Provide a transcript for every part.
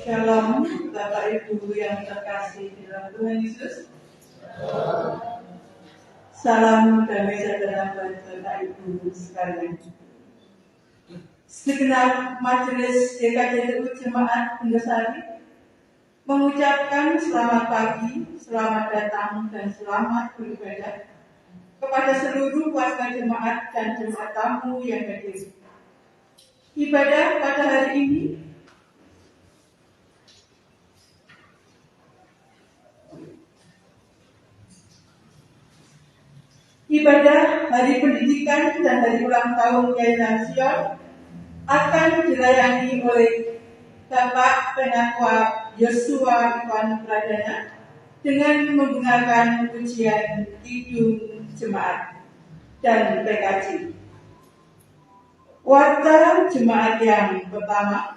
Shalom, Bapak Ibu yang terkasih di dalam Tuhan Yesus. Salam damai sejahtera buat Bapak Ibu sekalian. Segenap majelis GKJTU Jemaat Bundesari mengucapkan selamat pagi, selamat datang, dan selamat beribadah kepada seluruh warga jemaat dan jemaat tamu yang hadir. Ibadah pada hari ini ibadah Hari Pendidikan dan Hari Ulang Tahun Yayasan Sion akan dilayani oleh Bapak Penakwa Yosua Iwan Pradana dengan menggunakan pujian Kidung Jemaat dan PKJ. Warta jemaat yang pertama,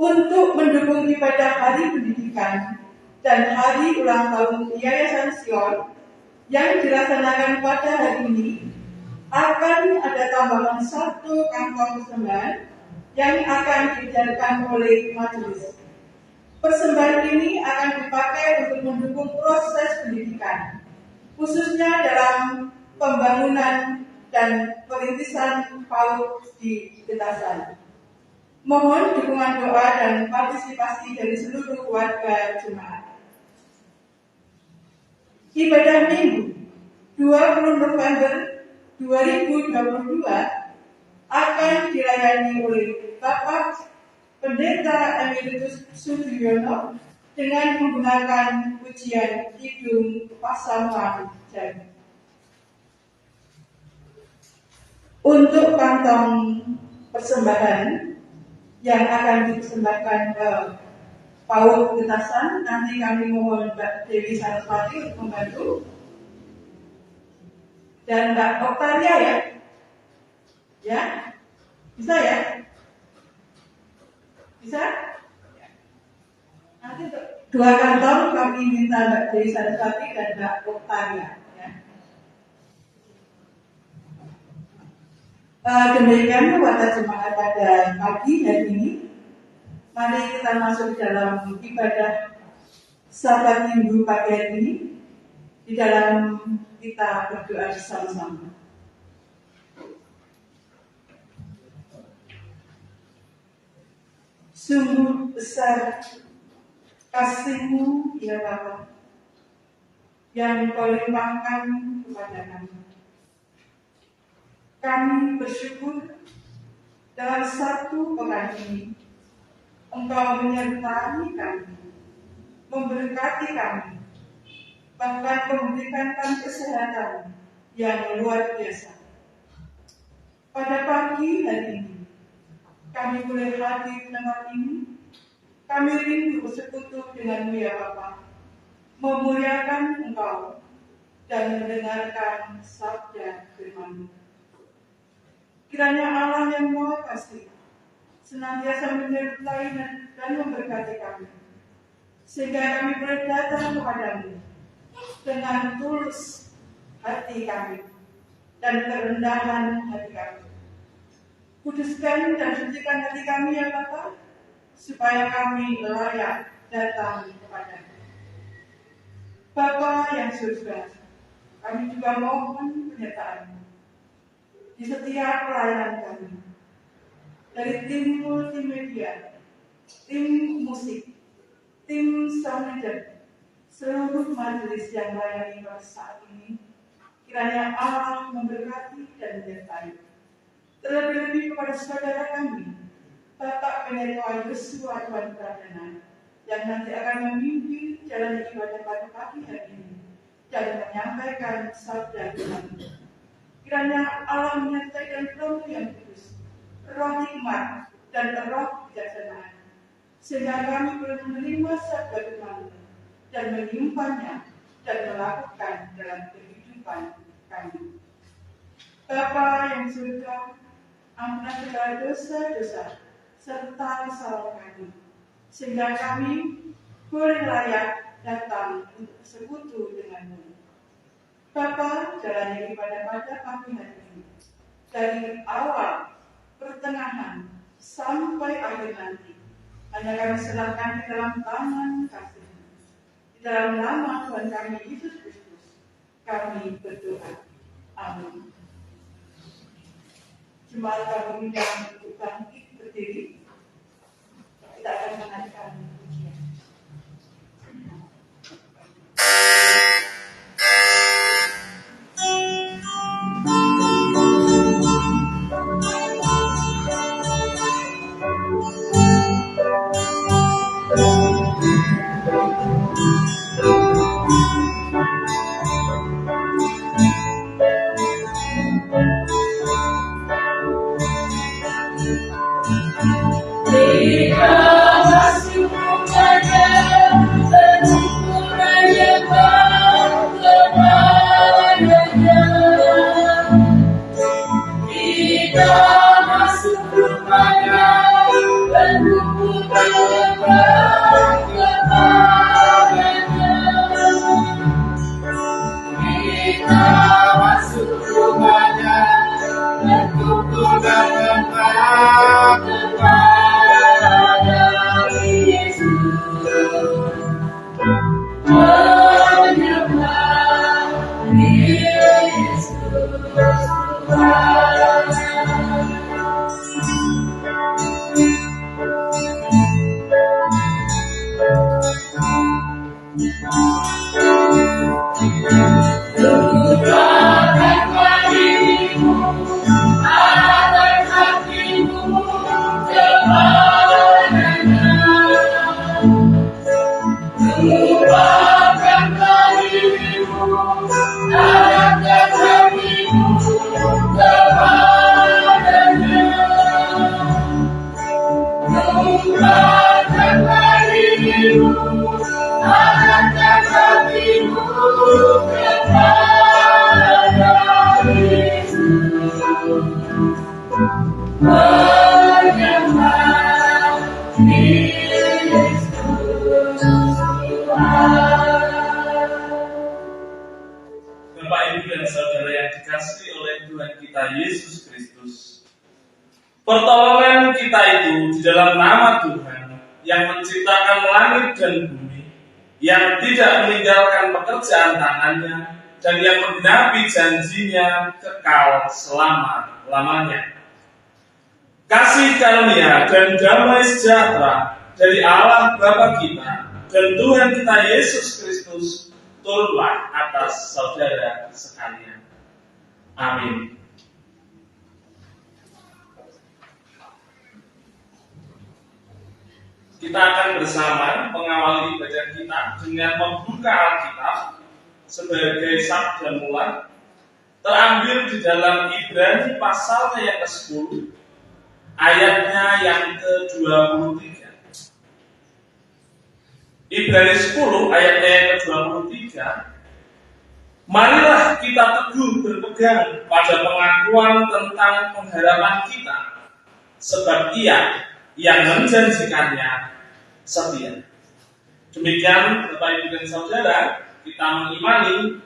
untuk mendukung ibadah Hari Pendidikan dan Hari Ulang Tahun Yayasan Sion yang dilaksanakan pada hari ini, akan ada tambahan 1 kantong persembahan yang akan dijalankan oleh majelis. Persembahan ini akan dipakai untuk mendukung proses pendidikan, khususnya dalam pembangunan dan perintisan PAUD di Gentasan. Mohon dukungan doa dan partisipasi dari seluruh warga jemaat. Ibadah Minggu 20 November 2022 akan dilayani oleh Bapak Pendeta Emeritus Sudiono dengan menggunakan pujian Kidung Pasamuan Jaya. Untuk kantong persembahan yang akan dipersembahkan ke PAUD Gentasan, nanti kami mohon Mbak Dewi Saraswati untuk membantu, dan Mbak Oktaria ya, bisa ya, bisa. Nanti untuk 2 kantong kami minta Mbak Dewi Saraswati dan Mbak Oktaria. Ya. Demikian warta jemaat pada pagi hari ini. Mari kita masuk dalam ibadah Sabat Minggu pagi hari ini. Di dalam kita berdoa bersama-sama. Sungguh besar kasih-Mu ya Bapa, yang Kau limpahkan kepada kami. Kami bersyukur dalam satu pekan ini Engkau menyertai kami, memberkati kami, bahkan memberikan kami kesehatan yang luar biasa. Pada pagi hari ini, kami boleh hadir di tempat ini. Kami rindu bersekutu dengan-Mu ya Bapa, memuliakan Engkau dan mendengarkan sabda firman-Mu. Kiranya Allah yang Maha Kasih senantiasa menyertai dan memberkati kami, sehingga kami boleh datang kepada-Mu dengan tulus hati kami dan kerendahan hati kami. Kuduskan dan sucikan hati kami ya Bapa, supaya kami layak datang kepada-Mu. Bapa yang surga, kami juga mohon penyertaan-Mu di setiap pelayanan kami, dari tim multimedia, tim musik, tim sound leader, seluruh majelis yang melayani pada saat ini. Kiranya Allah memberkati dan menyertai. Terlebih-lebih kepada saudara kami, Bapak Pendeta Yosua Iwan Pradana, yang nanti akan memimpin jalan ibadah pada pagi hari ini dan menyampaikan sabda Tuhan. Kiranya Allah menyertai dan Roh yang kudus, Roh hikmat dan Roh kebijaksanaan, sehingga kami boleh menerima sabda Tuhan dan menyimpannya dan melakukan dalam kehidupan kami. Bapa yang surga, ampunilah segala dosa-dosa serta kesalahan kami, sehingga kami boleh layak datang untuk bersekutu dengan-Mu. Bapa, jalani ibadah pada pagi hari ini, dari awal, pertengahan, sampai akhir nanti. hanya kami serahkan di dalam tangan kasih. Di dalam nama Tuhan kami Yesus Kristus, kami berdoa. Amin. Jemaat kami yang untuk bangkit berdiri, kita akan menaikkan pujian. Bapak, Ibu, dan saudara yang dikasihi oleh Tuhan kita Yesus Kristus, pertolongan kita itu di dalam nama Tuhan yang menciptakan langit dan bumi, yang tidak meninggalkan pekerjaan tangannya, dan yang menggenapi janjinya kekal selama-lamanya. Kasih karunia dan damai sejahtera dari Allah Bapa kita dan Tuhan kita Yesus Kristus turunlah atas saudara sekalian. Amin. Kita akan bersama mengawali ibadah kita dengan membuka Alkitab sebagai sabda mula terambil di dalam Ibrani pasalnya yang ke-10 ayatnya yang ke-23. Ibrani 10 ayatnya yang ke-23. Marilah kita teguh berpegang pada pengakuan tentang pengharapan kita, sebab Ia yang menjanjikannya setia. Demikian Bapak, Ibu, dan saudara, kita mengimani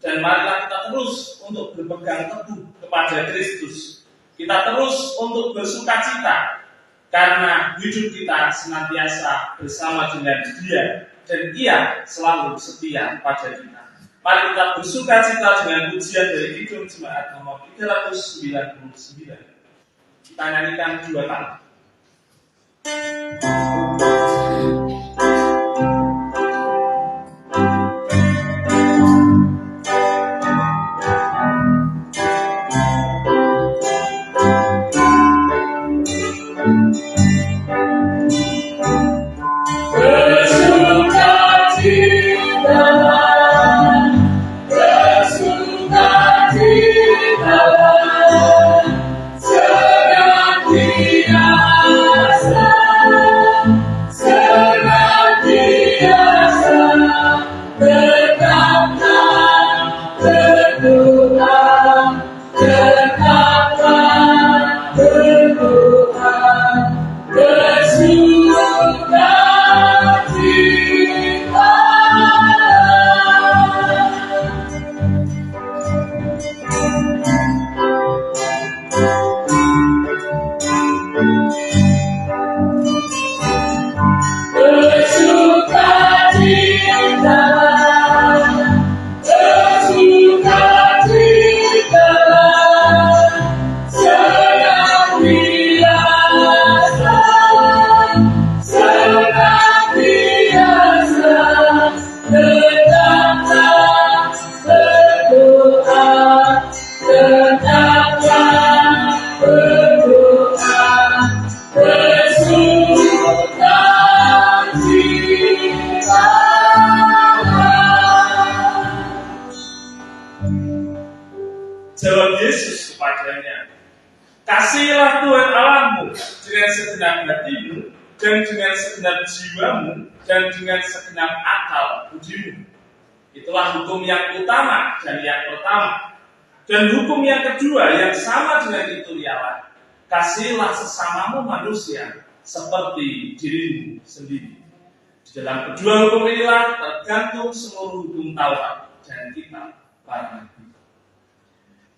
dan marilah kita terus untuk berpegang teguh kepada Kristus. Kita terus untuk bersukacita karena hidup kita senantiasa bersama dengan Dia dan Ia selalu setia pada kita. Mari kita bersukacita dengan pujian dari Kidung Jemaat nomor 399. Kita nyanyikan 2 kali. kepadanya. Kasihlah Tuhan Allahmu dengan segenap hatimu, dan dengan segenap jiwamu, dan dengan segenap akal budimu. Itulah hukum yang utama dan yang pertama. Dan hukum yang kedua yang sama dengan itu ialah, kasihlah sesamamu manusia seperti dirimu sendiri. Di dalam kedua hukum inilah tergantung seluruh hukum Taurat dan kitab para nabi.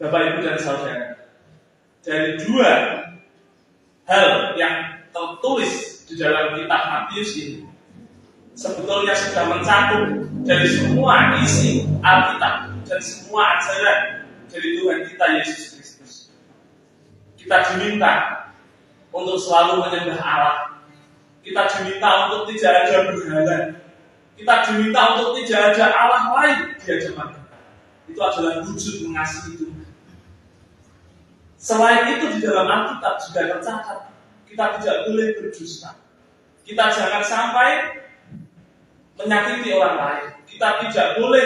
Bapak, Ibu, dan Saudara, dari dua hal yang tertulis di dalam kitab Matius ini sebetulnya sudah mencakup dari semua isi Alkitab dan semua ajaran dari Tuhan kita Yesus Kristus. Kita diminta untuk selalu menyembah Allah. Kita diminta untuk tidak ada berhala. Kita diminta untuk tidak ada Allah lain di hadapan kita. Itu adalah wujud mengasihi Tuhan. Selain itu di dalam Alkitab juga tercatat, kita tidak boleh berdusta. Kita jangan sampai menyakiti orang lain. Kita tidak boleh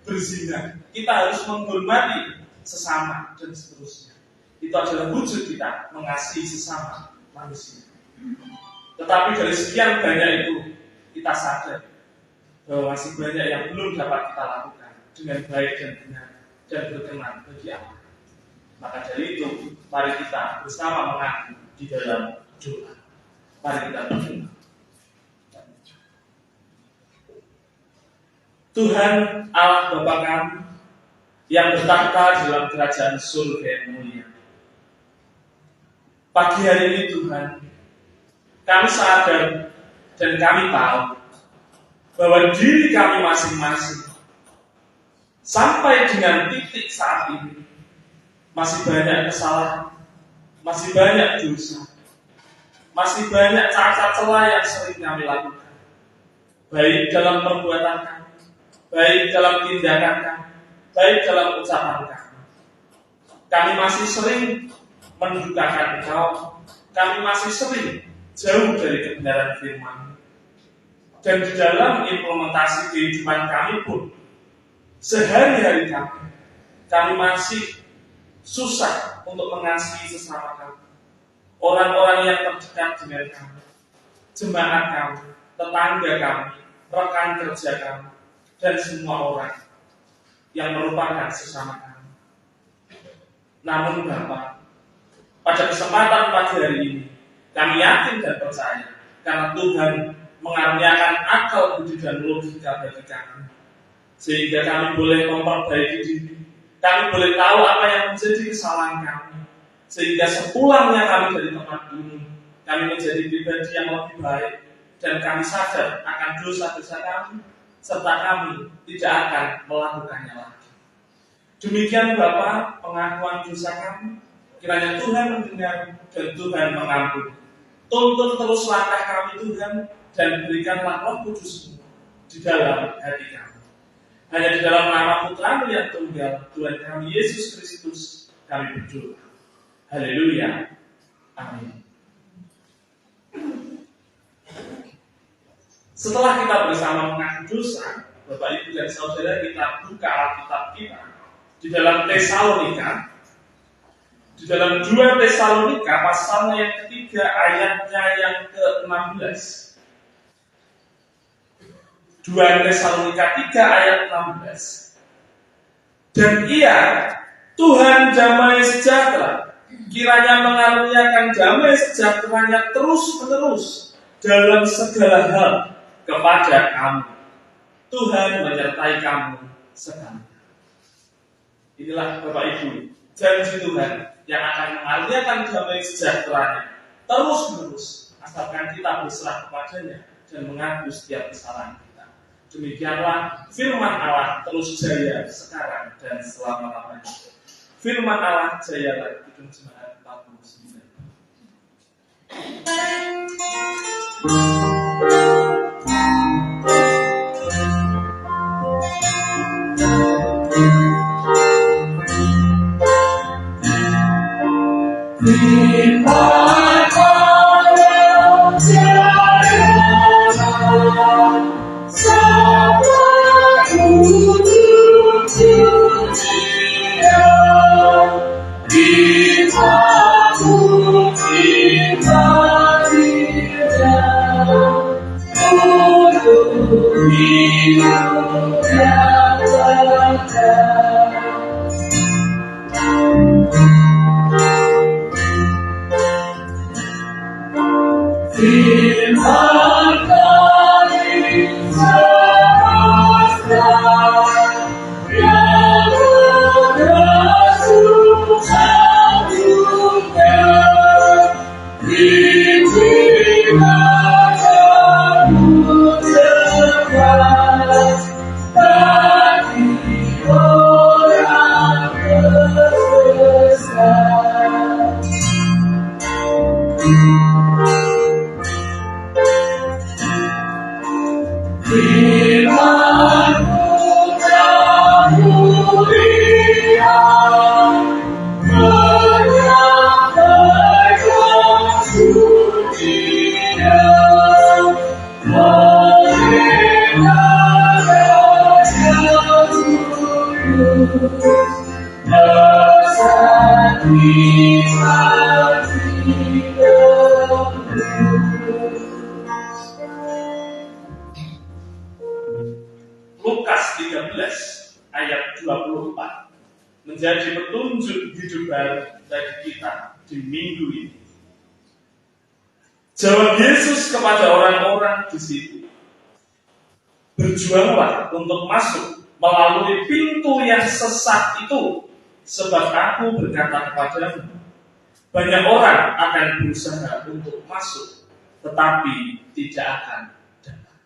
berzina. Kita harus menghormati sesama dan seterusnya. Itu adalah wujud kita mengasihi sesama manusia. Tetapi dari sekian banyak itu, kita sadar bahwa masih banyak yang belum dapat kita lakukan dengan baik dan benar dan berkenan bagi Allah. Maka dari itu, mari kita bersama mengaku di dalam doa. Mari kita berdoa. Tuhan Allah Bapa kami yang bertahta dalam kerajaan surga yang mulia. Pagi hari ini Tuhan, kami sadar dan kami tahu bahwa diri kami masing-masing sampai dengan titik saat ini masih banyak kesalahan, masih banyak dosa, masih banyak cacat celah yang sering kami lakukan, baik dalam perbuatan kami, baik dalam tindakan kami, baik dalam ucapan kami. Kami masih sering mendukakan Engkau, kami masih sering jauh dari kebenaran firman. Dan di dalam implementasi kehidupan kami pun, sehari-hari kami masih susah untuk mengasihi sesama kami, orang-orang yang terdekat dengan kami, jemaat kami, tetangga kami, rekan kerja kami, dan semua orang yang merupakan sesama kami. Namun Bapa, pada kesempatan pagi hari ini, kami yakin dan percaya karena Tuhan mengaruniakan akal budi dan logika bagi kami, sehingga kami boleh memperbaiki diri. Kami boleh tahu apa yang menjadi kesalahan kami, sehingga sepulangnya kami dari tempat ini, kami menjadi pribadi yang lebih baik, dan kami sadar akan dosa-dosa kami, serta kami tidak akan melakukannya lagi. Demikian Bapa pengakuan dosa kami, kiranya Tuhan mendengar dan Tuhan mengampuni. Tuntun terus langkah kami Tuhan, dan berikanlah Roh Kudus di dalam hati kami. Hanya di dalam nama Putra-Mu yang tunggal, Tuhan kami Yesus Kristus, kami berdoa. Haleluya. Amin. Setelah kita bersama mengaku dosa, Bapak Ibu dan Saudara, kita buka Alkitab kita di dalam Tesalonika. Di dalam 2 Tesalonika pasalnya yang ketiga, ayatnya yang ke-16. 2 Tesalonika 3 ayat 16. Dan Ia, Tuhan damai sejahtera, kiranya mengaruniakan damai sejahteranya terus-menerus dalam segala hal kepada kamu. Tuhan menyertai kamu sekarang. Inilah Bapak Ibu, janji Tuhan yang akan mengaruniakan damai sejahteranya terus-menerus asalkan kita berserah kepadanya dan mengaku setiap kesalahan. Demikianlah firman Allah terus jaya sekarang dan selama-lamanya. Firman Allah jayalah, Kidung Jemaat 49. Firman Allah jayalah, sampai ujung dunia. Lukas 13 ayat 24 menjadi petunjuk hidup baru bagi kita di minggu ini. Jawab Yesus kepada orang-orang di situ, berjuanglah untuk masuk melalui pintu yang sesat itu, sebab aku berkata kepadamu, banyak orang akan berusaha untuk masuk, tetapi tidak akan dapat.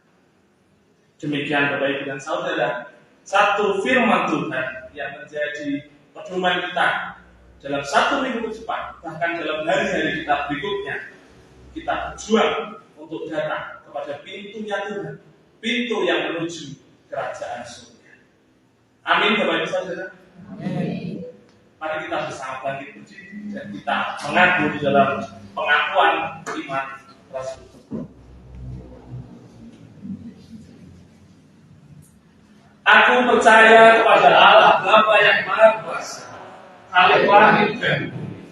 Demikian Bapak Ibu dan Saudara, satu firman Tuhan yang menjadi pedoman kita dalam satu minggu ke depan, bahkan dalam hari-hari kita berikutnya. Kita berjuang untuk datang kepada pintunya Tuhan, pintu yang menuju kerajaan surga. Amin Bapak Ibu Saudara. Amin. Mari kita bersama bangkit berdiri dan kita mengaku di dalam pengakuan iman Rasul. Aku percaya kepada Allah Bapa yang Maha Kuasa, Khalik langit dan bumi,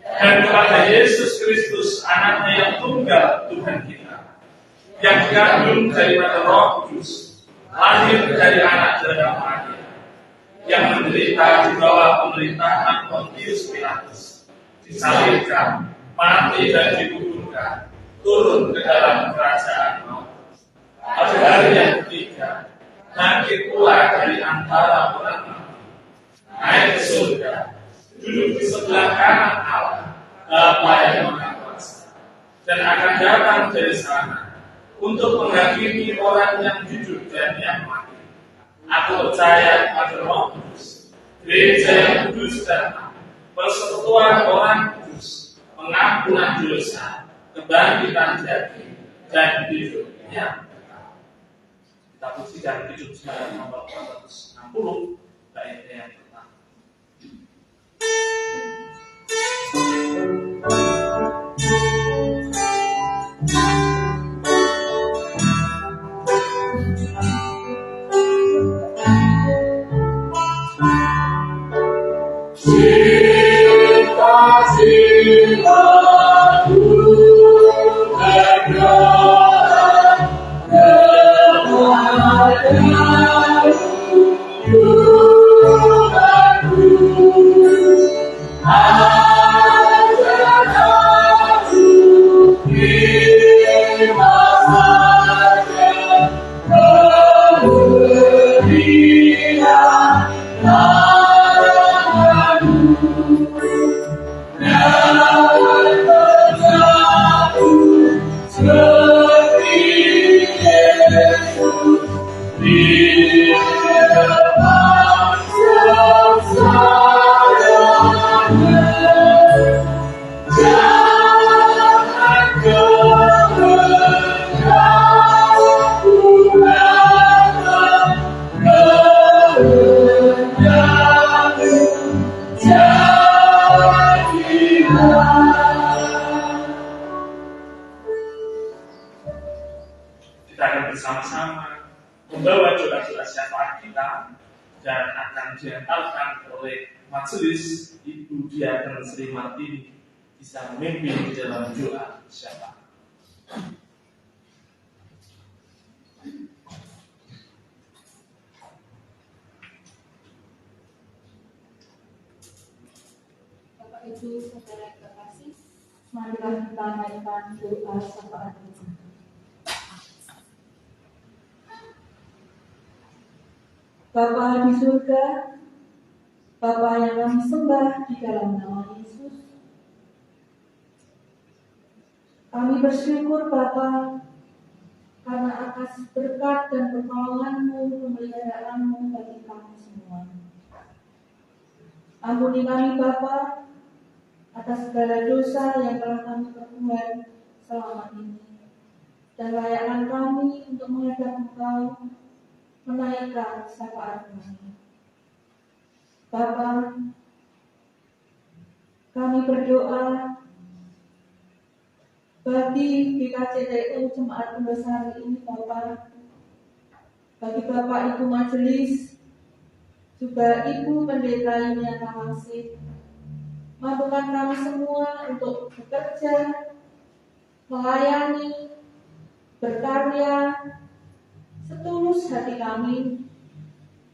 dan kepada Yesus Kristus, Anaknya yang tunggal Tuhan kita, yang dikandung daripada Roh Kudus, lahir dari anak darah Maria, yang menderita di bawah pemerintahan Pontius Pilatus, disalibkan, mati dan dikuburkan, turun ke dalam kerajaan maut. Pada hari yang ketiga, bangkit pula dari antara orang mati, naik ke surga, duduk di sebelah kanan Allah, Bapa yang Maha Kuasa, dan akan datang dari sana untuk menghakimi orang yang hidup dan yang mati. Aku percaya pada Roh Kudus, gereja yang kudus dan persekutuan orang kudus, pengampunan dosa, kebangkitan daging, dan hidup yang kekal. Kita pujikan hidup sekarang nomor 460 bait yang pertama. Kita akan bersama-sama membawa doa-doa syafaat kita dan akan diantarkan oleh majelis Ibu Diaken Sri Martini bisa memimpin di dalam doa syafaat. Ibu, saudara terkasih, marilah kita naikkan doa syafaat kita. Bapa di surga, Bapa yang kami sembah di dalam nama Yesus, kami bersyukur Bapa karena atas berkat dan pertolongan-Mu, pemeliharaanmu bagi kami semua. Ampuni kami Bapa atas segala dosa yang telah kami perbuat selama ini, dan layakkan kami untuk menghadap Engkau, menaikkan syafaat kami. Bapa, kami berdoa bagi GKJTU Jemaat Pembesar ini Bapa, bagi Bapak Ibu Majelis, juga Ibu Pendeta Yuliana Wangsih, mampukan kami semua untuk bekerja, melayani, berkarya, setulus hati kami,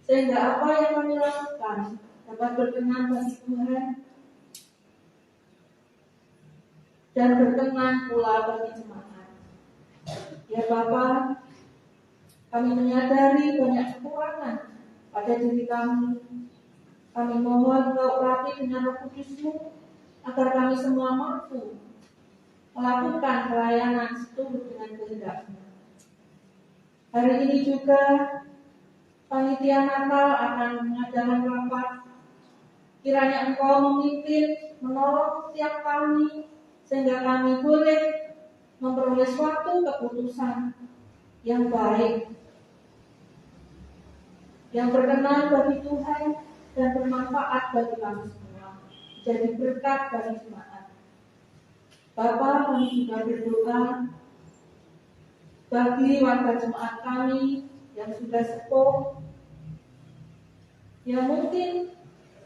sehingga apa yang kami lakukan dapat berkenan bagi Tuhan dan berkenan pula bagi jemaat. Ya Bapa, kami menyadari banyak kekurangan pada diri kami. Kami mohon Engkau urapi dengan Roh Kudus-Mu agar kami semua mampu melakukan pelayanan seturut dengan kehendak-Mu. Hari ini juga panitia Natal akan mengadakan rapat. Kiranya Engkau memimpin, menolong setiap kami, sehingga kami boleh memperoleh suatu keputusan yang baik, yang berkenan bagi Tuhan dan bermanfaat bagi kami semua, jadi berkat bagi jemaat. Bapa, kami juga berdoa bagi warga jemaat kami yang sudah sepuh, yang mungkin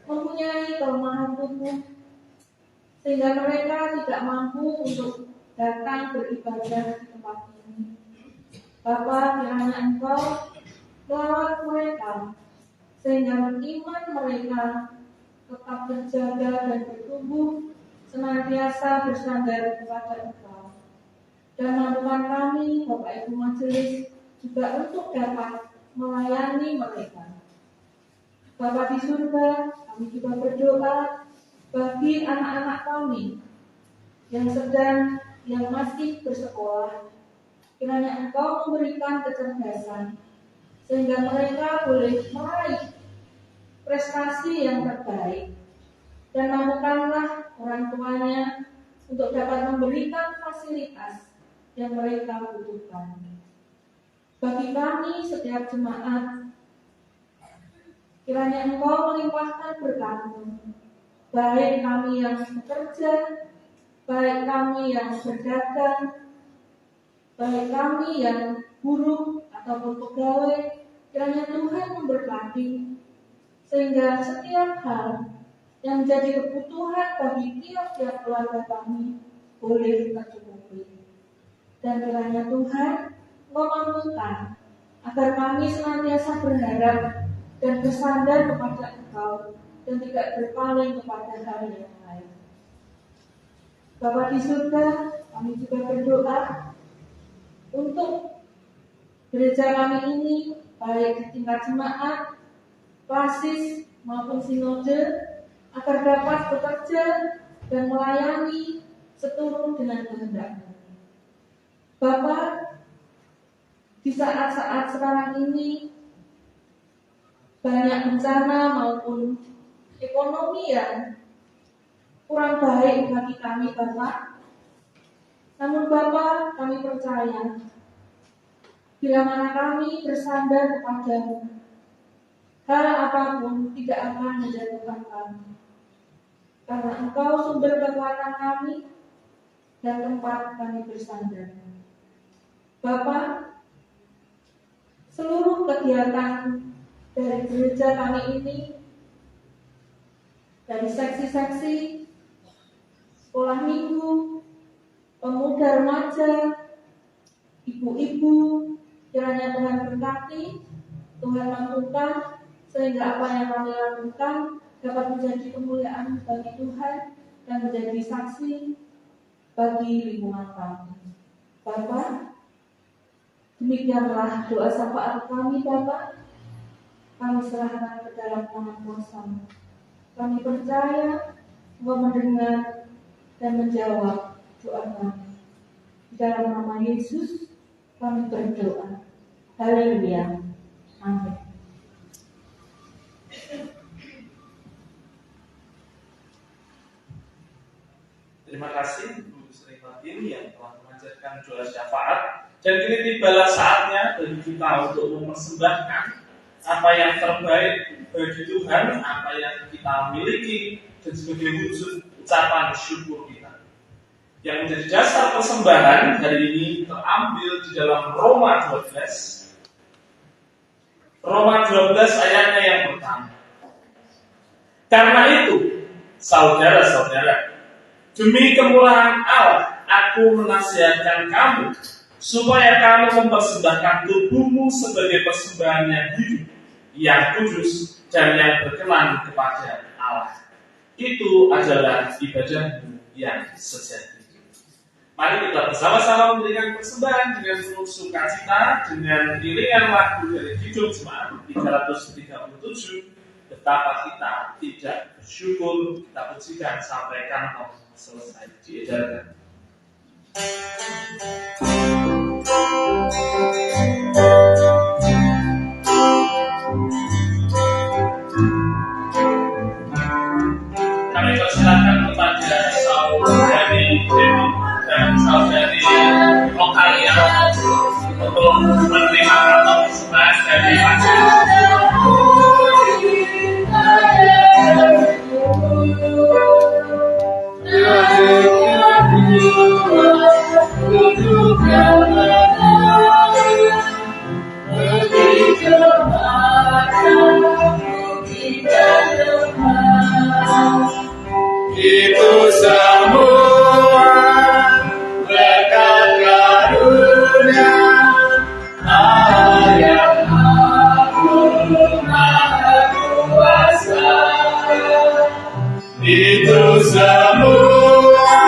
mempunyai kelemahan tubuh, sehingga mereka tidak mampu untuk datang beribadah di tempat ini. Bapa, kiranya Engkau merawat mereka, sehingga iman mereka tetap terjaga dan bertumbuh, senantiasa bersandar kepada Engkau. Dan mampukan kami, Bapak Ibu Majelis, juga untuk dapat melayani mereka. Bapa di surga, kami juga berdoa bagi anak-anak kami yang masih bersekolah. Kiranya Engkau memberikan kecerdasan, sehingga mereka boleh meraih prestasi yang terbaik, dan mampukanlah orang tuanya untuk dapat memberikan fasilitas yang mereka butuhkan. Bagi kami setiap jemaat, kiranya Engkau melimpahkan berkat-Mu, baik kami yang bekerja, baik kami yang berdagang, baik kami yang buruh ataupun pegawai. Kiranya Tuhan memberkati, sehingga setiap hal yang menjadi kebutuhan bagi tiap-tiap keluarga kami boleh tercukupi. Dan kiranya Tuhan memampukan agar kami senantiasa berharap dan bersandar kepada Engkau dan tidak berpaling kepada hal yang lain. Bapa di surga, kami juga berdoa untuk gereja kami ini, baik di tingkat jemaat, klasis maupun sinode, agar dapat bekerja dan melayani seturut dengan kehendak-Mu. Bapa, di saat-saat sekarang ini banyak bencana maupun ekonomi yang kurang baik bagi kami, Bapak. Namun Bapak, kami percaya bila mana kami bersandar kepada-Mu, hal apapun tidak akan menjatuhkan kami, karena Engkau sumber kekuatan kami dan tempat kami bersandar. Bapak, seluruh kegiatan dari gereja kami ini, dari seksi-seksi, sekolah minggu, pemuda remaja, ibu-ibu, kiranya Tuhan berkati, Tuhan mampukan, sehingga apa yang kami lakukan dapat menjadi kemuliaan bagi Tuhan dan menjadi saksi bagi lingkungan kami. Bapa, demikianlah doa syafaat kami, Bapa. Kami serahkan ke dalam tangan kuasa-Mu. Kami percaya Engkau mendengar dan menjawab doa kami. Di dalam nama Yesus kami berdoa. Haleluya. Amin. Terima kasih Bu Sri Martin yang telah mengajarkan doa syafaat. Dan kini tibalah saatnya bagi kita untuk mempersembahkan apa yang terbaik bagi Tuhan, apa yang kita miliki, dan sebagai wujud ucapan syukur kita. Yang menjadi dasar persembahan hari ini terambil di dalam Roma 12. Roma 12 ayatnya yang pertama. Karena itu, saudara-saudara, demi kemurahan Allah, aku menasihatkan kamu supaya kamu mempersembahkan tubuhmu sebagai persembahan yang hidup, yang kudus, dan yang berkenan kepada Allah. Itu adalah ibadahmu yang sejati. Mari kita bersama-sama memberikan persembahan dengan penuh sukacita dengan iringan lagu dari Kidung Jemaat 337. Betapa kita tidak bersyukur, kita pujikan sampai kantong selesai diedarkan. Kami persilakan kepada saudari Dewi dan saudari Lokalia untuk menerima kantong persembahan dari masyarakat. Itu semua berkat karunia Allah yang Maha Kuasa. Itu semua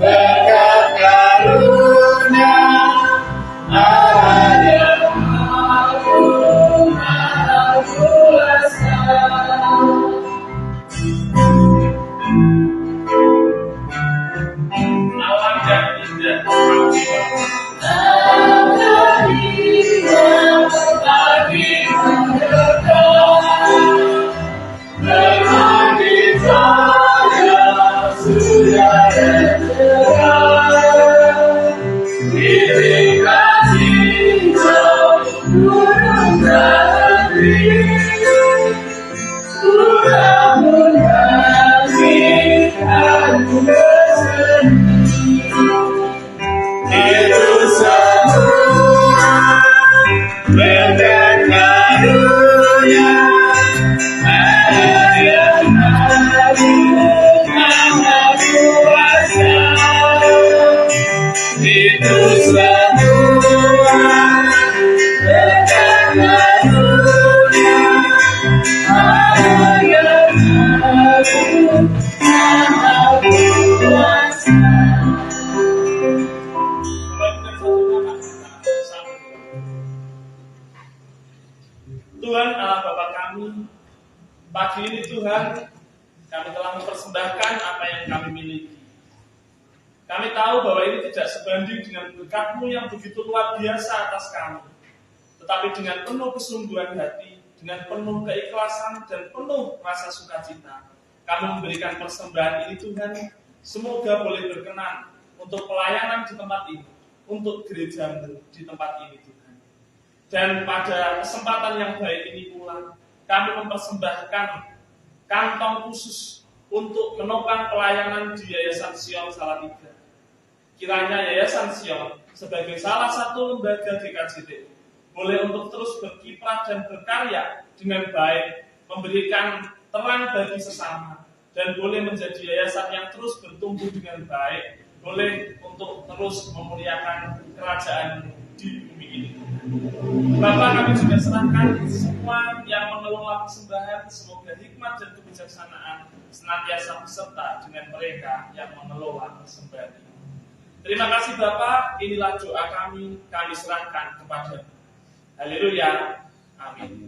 berkat karunia Allah yang Maha Kuasa. Alam yang indah bagi mereka memang saya sudah terang dirikan cinta burung dari sudah menyanyikan berseni. Itu semua berkat karunia Allah yang Maha Kuasa. Itu semua berkat karunia Allah yang Maha Kuasa. Tuhan Allah Bapa kami, pagi ini Tuhan, kami telah mempersembahkan apa yang kami miliki. Kami tahu bahwa ini tidak sebanding dengan berkat-Mu yang begitu luar biasa atas kami. Tetapi dengan penuh kesungguhan hati, dengan penuh keikhlasan dan penuh rasa sukacita, kami memberikan persembahan ini Tuhan. Semoga boleh berkenan untuk pelayanan di tempat ini, untuk gereja-Mu di tempat ini Tuhan. Dan pada kesempatan yang baik ini pula, kami mempersembahkan kantong khusus untuk menopang pelayanan di Yayasan Sion Salatiga. Kiranya Yayasan Sion sebagai salah satu lembaga GKJT boleh untuk terus berkiprah dan berkarya dengan baik, memberikan terang bagi sesama, dan boleh menjadi yayasan yang terus bertumbuh dengan baik, boleh untuk terus memuliakan kerajaan di bumi ini. Bapak, kami juga serahkan semua yang mengelola persembahan, semoga hikmat dan kebijaksanaan senantiasa beserta dengan mereka yang mengelola persembahan ini. Terima kasih Bapa, inilah doa kami serahkan kepada-Mu. Haleluya. Amin.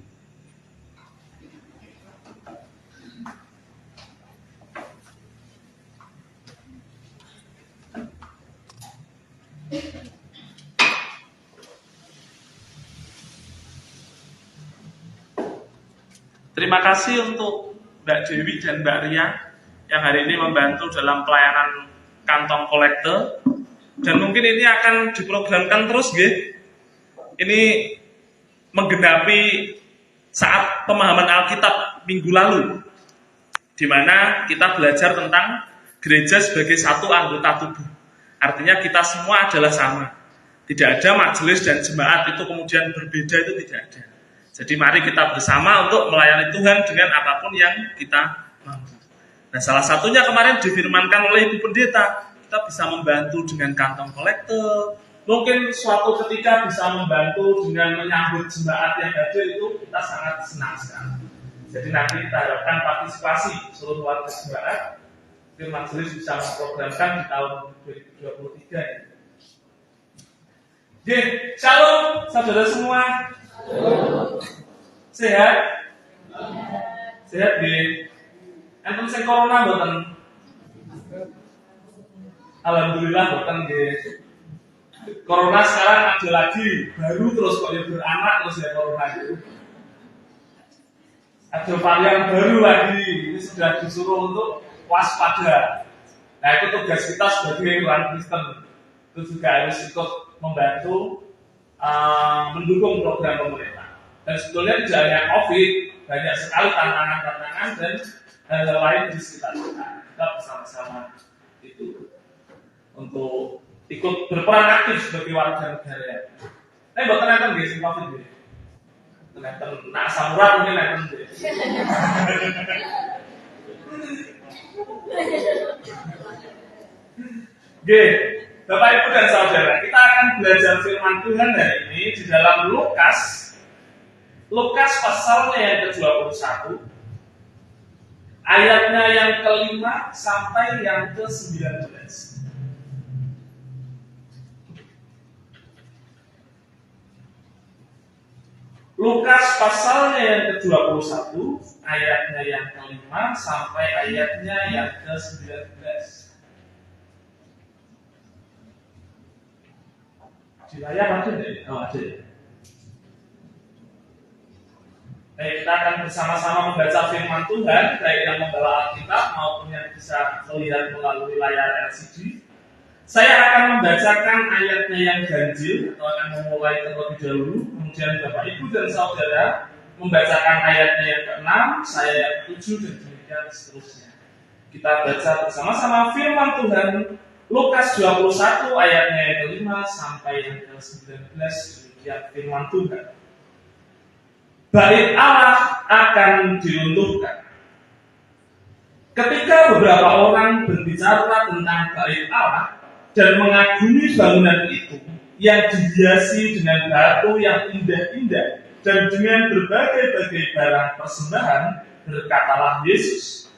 Terima kasih untuk Mbak Dewi dan Mbak Ria yang hari ini membantu dalam pelayanan kantong kolektor. Dan mungkin ini akan diprogramkan terus, nggih. Ini menggenapi saat pemahaman Alkitab minggu lalu, di mana kita belajar tentang gereja sebagai satu anggota tubuh. Artinya kita semua adalah sama. Tidak ada majelis dan jemaat itu kemudian berbeda, itu tidak ada. Jadi mari kita bersama untuk melayani Tuhan dengan apapun yang kita mampu. Nah, salah satunya kemarin difirmankan oleh Ibu Pendeta, kita bisa membantu dengan kantong kolektor. Mungkin suatu ketika bisa membantu dengan menyambut jemaat yang hadir, itu kita sangat senang sekali. Jadi nanti kita harapkan partisipasi seluruh warga jemaat. Mungkin majelis bisa memprogramkan di tahun 2023 ini. Oke, shalom saudara semua. Sehat? Sehat nggih. Enten sing corona mboten? Alhamdulillah mboten nggih. Corona sekarang ada lagi, baru terus kok ya beranak terus ya corona itu. Ada varian baru lagi, ini sudah disuruh untuk waspada. Nah, itu tugas kita sebagai orang Kristen. Itu juga harus ikut membantu mendukung program pemerintah. Dan sebetulnya tidak hanya COVID, banyak sekali tantangan-tantangan dan hal-hal lain di sekitar kita. Kita bersama-sama itu untuk ikut berperan aktif sebagai warga negara. Bukan nonton guys, COVID ini. Nonton nak samurai mungkin nonton guys. Oke, Bapak Ibu dan Saudara, kita akan belajar firman Tuhan hari ini di dalam Lukas pasalnya yang ke-21, ayatnya yang ke-5 sampai yang ke-19. Lukas pasalnya yang ke-21, ayatnya yang ke-5 sampai ayatnya yang ke-19. Di layar ada deh? Oh, ada. Baik, kita akan bersama-sama membaca firman Tuhan, baik yang membawa Alkitab maupun yang bisa melihat melalui layar LCD. Saya akan membacakan ayatnya yang ganjil, atau akan memulai terlebih dahulu, kemudian Bapak Ibu dan Saudara membacakan ayatnya yang ke-6, saya yang ke-7, dan demikian seterusnya. Kita baca bersama-sama firman Tuhan, Lukas 21 ayatnya yang ke-5 sampai yang ke-19, demikian firman Tuhan. Bait Allah akan diruntuhkan. Ketika beberapa orang berbicara tentang bait Allah dan mengagumi bangunan itu yang dihiasi dengan batu yang indah-indah dan dengan berbagai-bagai barang persembahan, berkatalah Yesus,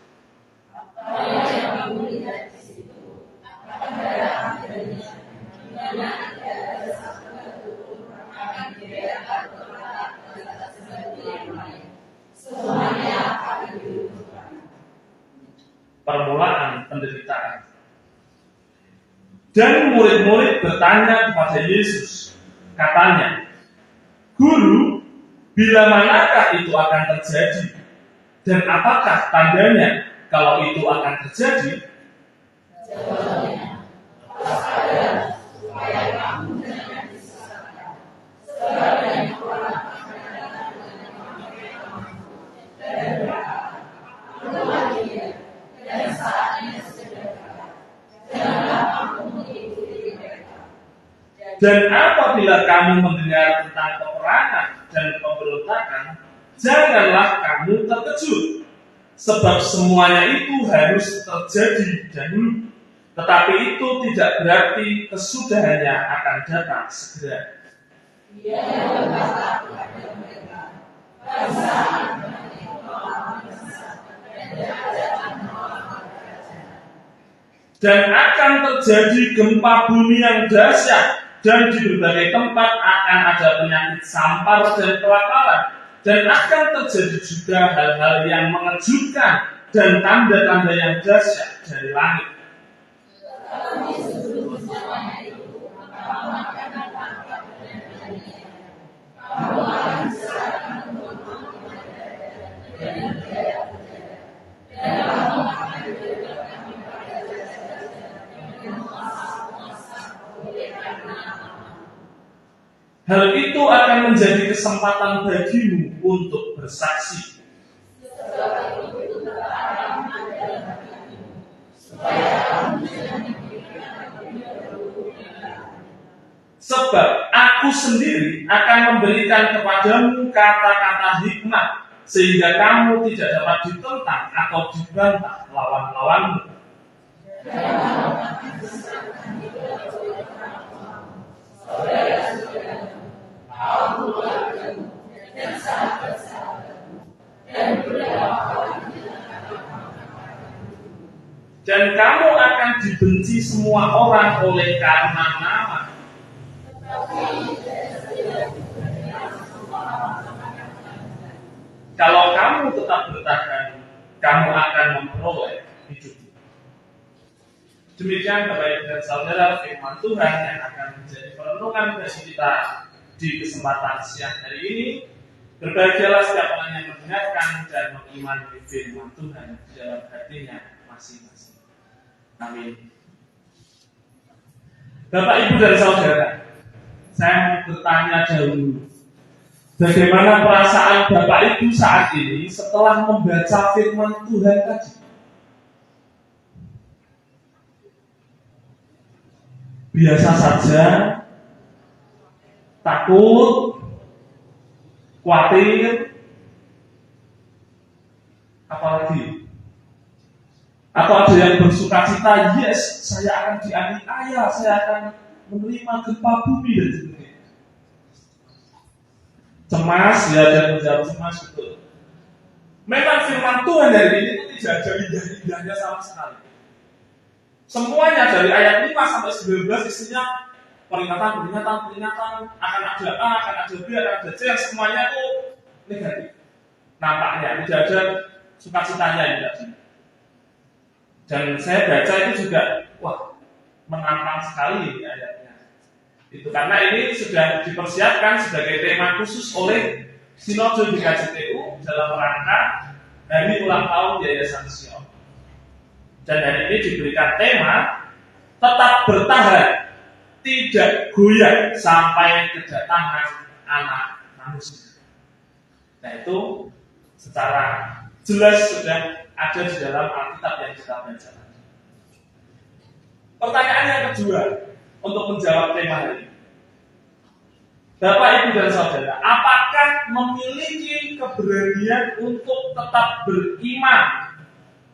permulaan penderitaan. Dan murid-murid bertanya kepada Yesus, katanya, Guru, bila manakah itu akan terjadi? Dan apakah tandanya kalau itu akan terjadi? Dan apabila kamu mendengar tentang peperangan dan pemberontakan, janganlah kamu terkejut, sebab semuanya itu harus terjadi dahulu. Tetapi itu tidak berarti kesudahannya akan datang segera. Dan akan terjadi gempa bumi yang dahsyat, dan di berbagai tempat akan ada penyakit sampar dan kelaparan, dan akan terjadi juga hal-hal yang mengejutkan dan tanda-tanda yang dahsyat dari langit. Hal itu akan menjadi kesempatan bagimu untuk bersaksi. Sebab aku sendiri akan memberikan kepadamu kata-kata hikmat, sehingga kamu tidak dapat ditentang atau dibantah lawan-lawanmu. Dan kamu akan dibenci semua orang oleh karena nama. Kalau kamu tetap bertahan, kamu akan memperoleh hidup. Demikian Bapak Ibu dan Saudara firman Tuhan yang akan menjadi perenungan bagi kita di kesempatan siang hari ini. Berbahagialah setiap orang yang mendengarkan dan mengimani firman Tuhan di dalam hatinya masing-masing. Amin. Bapak Ibu dan Saudara, saya mau bertanya dahulu, bagaimana perasaan Bapak Ibu saat ini setelah membaca firman Tuhan tadi? Biasa saja, takut, khawatir, apalagi? Atau ada yang bersuka cita, yes, saya akan dianiaya, saya akan menerima gempa bumi dan sebagainya. Cemas, ya, dan menjawab cemas betul. Memang firman Tuhan dari ini itu tidak ada indah-indahnya sama sekali. Semuanya dari ayat 5 sampai 19 isinya peringatan, akan ada A, akan ada B, akan ada C, yang semuanya itu negatif. Nampaknya tidak ada sukacitanya ini tadi. Dan saya baca itu juga, wah, menantang sekali ayatnya. Itu karena ini sudah dipersiapkan sebagai tema khusus oleh Sinode GKJTU dalam rangka hari ulang tahun Yayasan Sion. Dan hari ini diberikan tema tetap bertahan, tidak goyah sampai kedatangan anak manusia. Nah itu secara jelas sudah ada di dalam Alkitab yang kita baca. Pertanyaan yang kedua untuk menjawab tema hari ini, Bapak, Ibu, dan Saudara, apakah memiliki keberanian untuk tetap beriman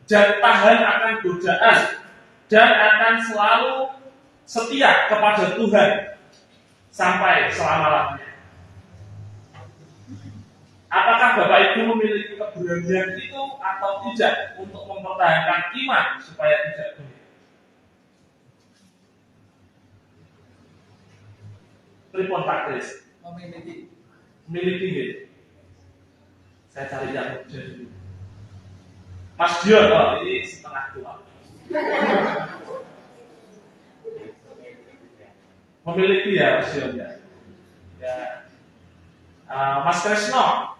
dan tahan akan godaan dan akan selalu setia kepada Tuhan sampai selama-lamanya? Apakah Bapak Ibu memiliki keberanian itu atau tidak untuk mempertahankan iman supaya tidak goyah? Pripun Pak Kris? Memiliki gitu. Saya cari yang muda dulu. Mas Dion, oh, ini setengah tua. Memiliki ya Mas Dion ya. Mas Kresno,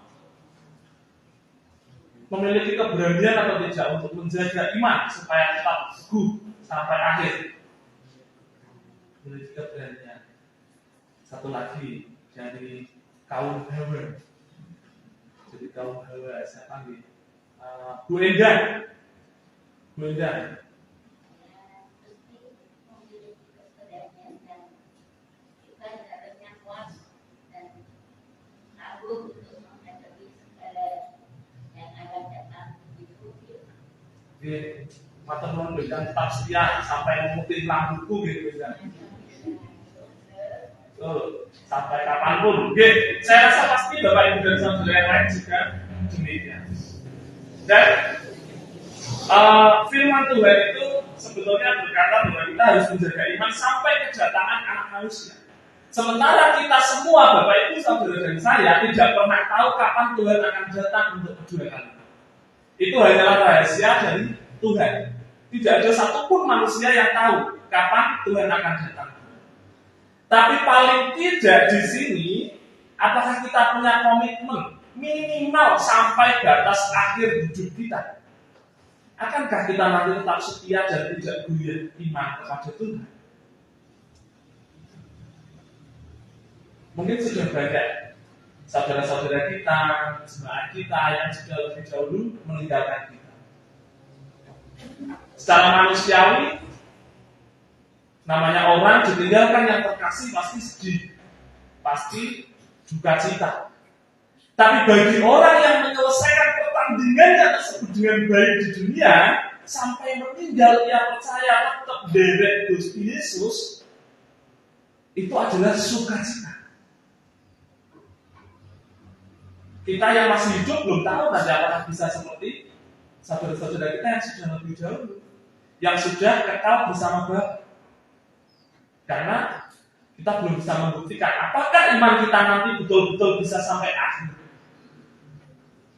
memiliki keberanian atau tidak untuk menjaga iman supaya tetap teguh sampai akhir? Memiliki keberanian. Satu lagi dari kaum Hawa. Jadi kaum Hawa saya panggil Bu Endah. Bu Endah. Matur nuwun berikan tetap setia sampai memutih lambungku gitu kan. Sampai kapanpun. Saya rasa pasti Bapak Ibu dan Saudara yang lain juga demikian. Dan firman Tuhan itu sebetulnya berkata bahwa kita harus menjaga iman sampai kedatangan anak manusia. Sementara kita semua, Bapak Ibu, saudara dan saya, tidak pernah tahu kapan Tuhan akan datang untuk kedua kali. Itu hanyalah rahasia dari Tuhan. Tidak ada satupun manusia yang tahu kapan Tuhan akan datang. Tapi paling tidak di sini, apakah kita punya komitmen minimal sampai batas akhir hidup kita? Akankah kita nanti tetap setia dan tidak goyah iman kepada Tuhan? Mungkin sudah banyak saudara-saudara kita, jemaat kita yang sudah lebih dahulu meninggalkan kita. Secara manusiawi, namanya orang ditinggalkan yang terkasih pasti sedih, pasti duka cita. Tapi bagi orang yang menyelesaikan pertandingannya tersebut dengan baik di dunia, sampai meninggal ia percaya tetap derek Gusti Yesus, itu adalah sukacita. Kita yang masih hidup belum tahu nanti apakah bisa seperti saudara-saudara kita yang sudah lebih dahulu, yang sudah kekal bersama Bapa. Karena kita belum bisa membuktikan apakah iman kita nanti betul-betul bisa sampai akhir.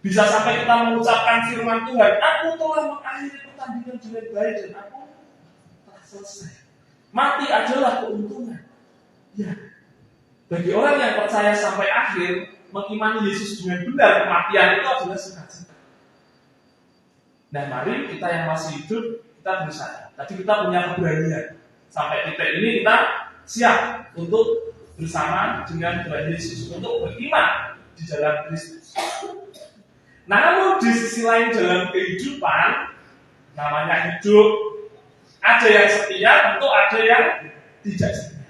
Bisa sampai kita mengucapkan firman Tuhan, aku telah mengakhiri pertandingan dengan baik dan aku telah selesai. Mati adalah keuntungan. Ya, bagi orang yang percaya sampai akhir, mengimani Yesus dengan benar, kematian itu adalah sukacita. Nah, mari kita yang masih hidup, kita berusaha. Tadi kita punya keberanian. Sampai titik ini kita siap untuk bersama dengan Tuhan Yesus, untuk beriman di dalam Kristus. Namun di sisi lain dalam kehidupan, namanya hidup, ada yang setia, tentu ada yang tidak setia.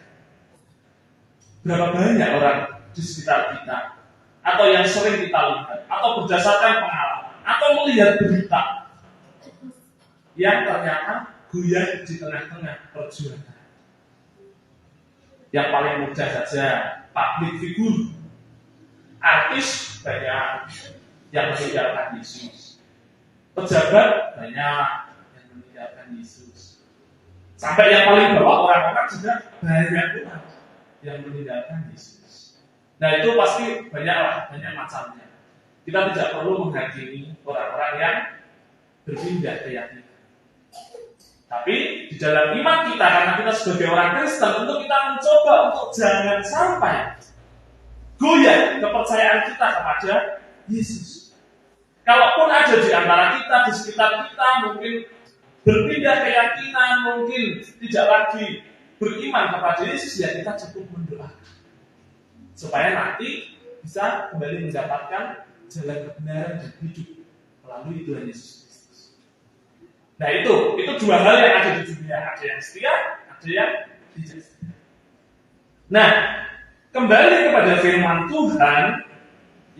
Berapa banyak orang di sekitar kita, atau yang sering kita lihat, atau berdasarkan pengalaman, atau melihat berita yang ternyata goyah di tengah-tengah perjuangan. Yang paling mudah saja, public figure, artis banyak yang meninggalkan Yesus, pejabat banyak yang meninggalkan Yesus, sampai yang paling bawah orang-orang juga banyak orang yang meninggalkan Yesus. Nah, itu pasti banyak macamnya. Kita tidak perlu menghakimi orang-orang yang berpindah keyakinan. Tapi di dalam iman kita, karena kita sebagai orang Kristen, tentu kita mencoba untuk jangan sampai goyah kepercayaan kita kepada Yesus. Kalaupun ada di antara kita, di sekitar kita, mungkin berpindah keyakinan, mungkin tidak lagi beriman kepada Yesus, ya kita cukup mendoakan supaya nanti bisa kembali mendapatkan jalan kebenaran dan hidup melalui Tuhan Yesus Kristus. Nah, itu dua hal yang ada di dunia, ada yang setia, ada yang tidak setia. Nah, kembali kepada firman Tuhan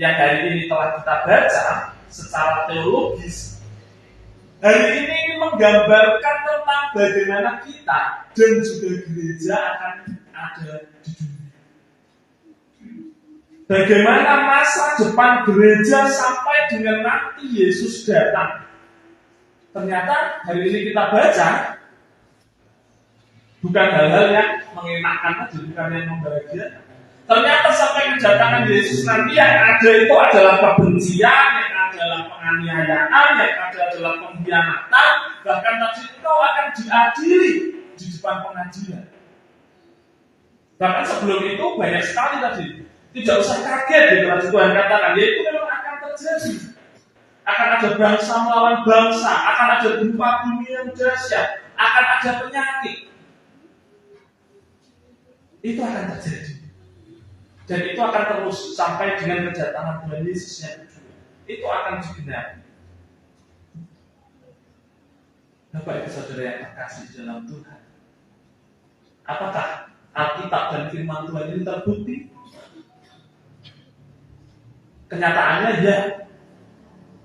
yang hari ini telah kita baca secara teologis. Hari ini menggambarkan tentang bagaimana kita dan juga gereja akan ada di dunia. Bagaimana masa depan gereja sampai dengan nanti Yesus datang. Ternyata hari ini kita baca bukan hal-hal yang mengenakan saja, bukan yang membahagiakan. Ternyata sampai kedatangan Yesus nanti yang ada itu adalah kebencian, yang adalah penganiayaan, yang ada adalah pengkhianatan, bahkan tadi kau akan diadili di depan pengadilan. Bahkan sebelum itu banyak sekali tadi. Tidak usah kaget gitu, Tuhan katakan, ya itu memang akan terjadi. Akan ada bangsa melawan bangsa, akan ada gempa bumi yang dahsyat, akan ada penyakit. Itu akan terjadi. Dan itu akan terus sampai dengan kedatangan Tuhan Yesus yang kedua. Itu akan digenapi. Bapak Ibu Saudara yang terkasih dalam Tuhan, apakah Alkitab dan firman Tuhan ini terbukti? Kenyataannya ya.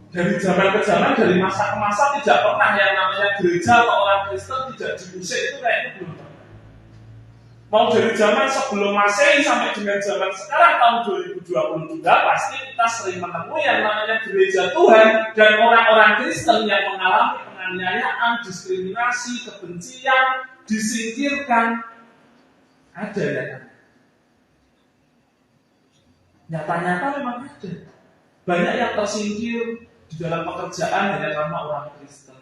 Dari zaman ke zaman, dari masa ke masa tidak pernah yang namanya gereja atau orang Kristen tidak diusir, itu kayaknya belum pernah. Mau dari zaman sebelum Masehi sampai dengan zaman sekarang tahun 2022, pasti kita sering menemui yang namanya gereja Tuhan dan orang-orang Kristen yang mengalami penganiayaan penganiayaan, diskriminasi, kebencian, disingkirkan. Ada ya kan? Nyata-nyata memang ada. Banyak yang tersingkir di dalam pekerjaan hanya karena orang Kristen.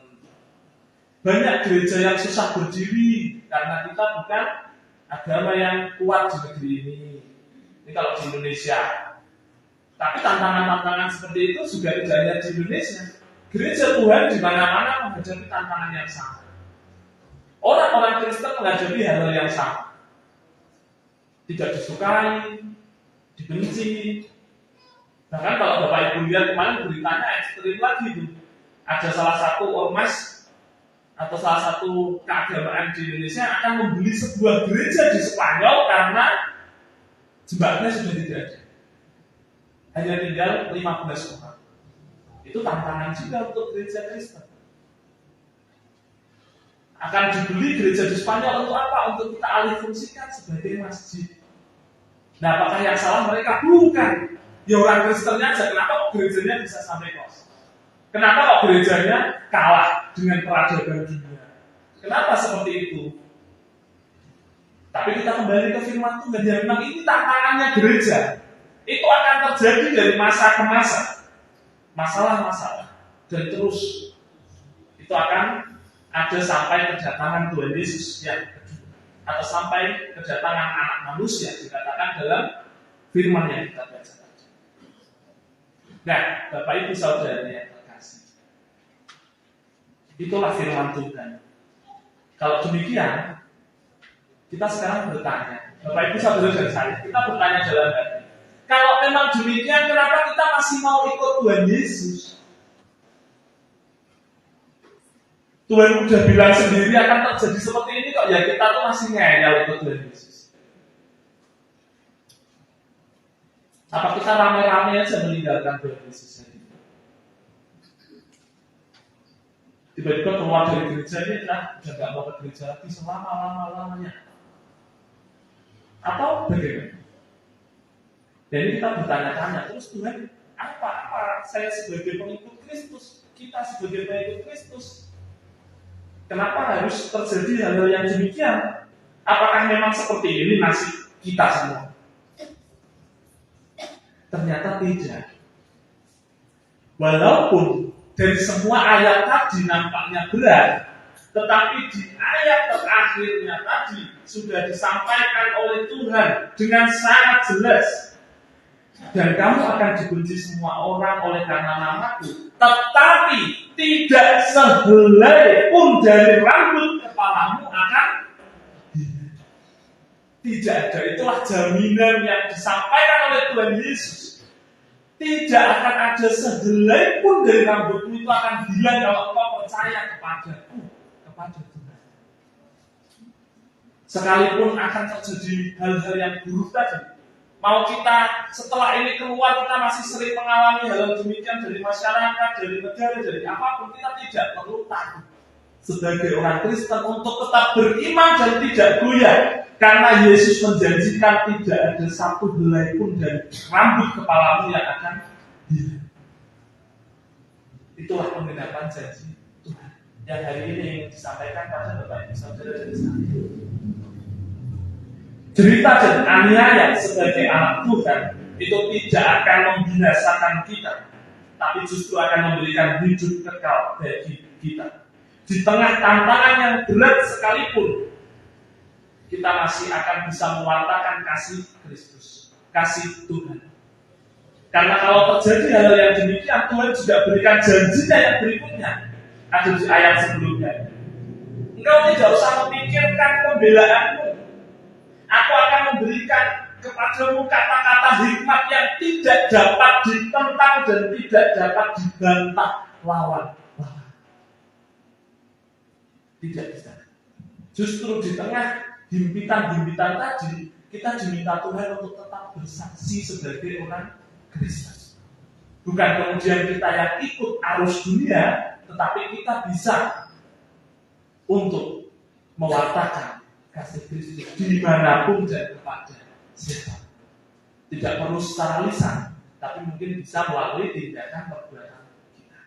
Banyak gereja yang susah berdiri karena kita bukan agama yang kuat di negeri ini. Ini kalau di Indonesia. Tapi tantangan-tantangan seperti itu juga tidak hanya di Indonesia. Gereja Tuhan di mana-mana menghadapi tantangan yang sama. Orang-orang Kristen menghadapi hal-hal yang sama. Tidak disukai, dibenci. Bahkan kalau Bapak Ibu lihat kemarin beritanya ekstrim lagi itu. Ada salah satu ormas atau salah satu keagamaan di Indonesia akan membeli sebuah gereja di Spanyol karena jemaatnya sudah tidak ada. Hanya tinggal 15 orang. Itu tantangan juga untuk gereja Kristen. Akan dibeli gereja di Spanyol untuk apa? Untuk kita alih fungsikan sebagai masjid. Nah, apakah yang salah mereka? Bukan. Ya orang Kristennya aja, kenapa kok gerejanya bisa sampai kosong? Kenapa kok gerejanya kalah dengan peradaban dunia? Kenapa seperti itu? Tapi kita kembali ke firman Tuhan, yang memang ini tantangannya gereja. Itu akan terjadi dari masa ke masa. Masalah-masalah. Dan terus itu akan ada sampai kedatangan Tuhan Yesus yang kedua. Atau sampai kedatangan anak manusia dikatakan dalam firman yang kita baca tadi. Nah, Bapak Ibu Saudara yang terkasih, itulah firman Tuhan. Kalau demikian, kita sekarang bertanya, Bapak Ibu Saudara dan saya, kita bertanya dalam hati. Kalau memang demikian, kenapa kita masih mau ikut Tuhan Yesus? Tuhan sudah bilang sendiri akan terjadi seperti ini kok, ya kita tuh masih ngeyel ikut Tuhan Yesus. Apa kita rame-rame aja meninggalkan Tuhan Yesus ini? Tiba-tiba keluar dari gereja ini, udah gak mau ke gereja lagi selama-lamanya. Atau bagaimana? Jadi kita bertanya-tanya, terus Tuhan, apa saya sebagai pengikut Kristus, kita sebagai pengikut Kristus, kenapa harus terjadi hal-hal yang demikian? Apakah memang seperti ini nasib kita semua? Ternyata tidak. Walaupun dari semua ayat tadi nampaknya berat, tetapi di ayat terakhirnya tadi sudah disampaikan oleh Tuhan dengan sangat jelas. Dan kamu akan dibenci semua orang oleh karena namaku, tetapi tidak sehelai pun dari rambut kepalamu akan tidak ada. Itulah jaminan yang disampaikan oleh Tuhan Yesus. Tidak akan ada sehelai pun dari rambutmu itu akan hilang kalau kau percaya kepadaku, kepada Tuhan. Sekalipun akan terjadi hal-hal yang buruk tadi, mau kita setelah ini keluar kita masih sering mengalami hal demikian dari masyarakat, dari negara, dari apapun, kita tidak perlu takut sebagai orang Kristen untuk tetap beriman dan tidak goyah, karena Yesus menjanjikan tidak ada satu helai pun dari rambut kepalamu yang akan hilang. Itulah penggenapan janji Tuhan yang hari ini ingin disampaikan pada Bapak Ibu Saudara dan saya. Derita dan aniaya sebagai anak Tuhan itu tidak akan membinasakan kita, tapi justru akan memberikan hidup kekal bagi kita. Di tengah tantangan yang berat sekalipun, kita masih akan bisa mewartakan kasih Kristus, kasih Tuhan. Karena kalau terjadi hal yang demikian, Tuhan juga berikan janjinya yang berikutnya. Ada di ayat sebelumnya. Engkau tidak usah memikirkan pembelaanmu. Aku akan memberikan kepadamu kata-kata hikmat yang tidak dapat ditentang dan tidak dapat dibantah lawan. Tidak bisa. Justru di tengah himpitan-himpitan tadi, kita diminta Tuhan untuk tetap bersaksi sebagai orang Kristus. Bukan kemudian kita yang ikut arus dunia, tetapi kita bisa untuk mewartakan kasih Kristus dimanapun dan kepada siapa. Tidak perlu secara lisan, tapi mungkin bisa melalui tindakan perbuatan kita.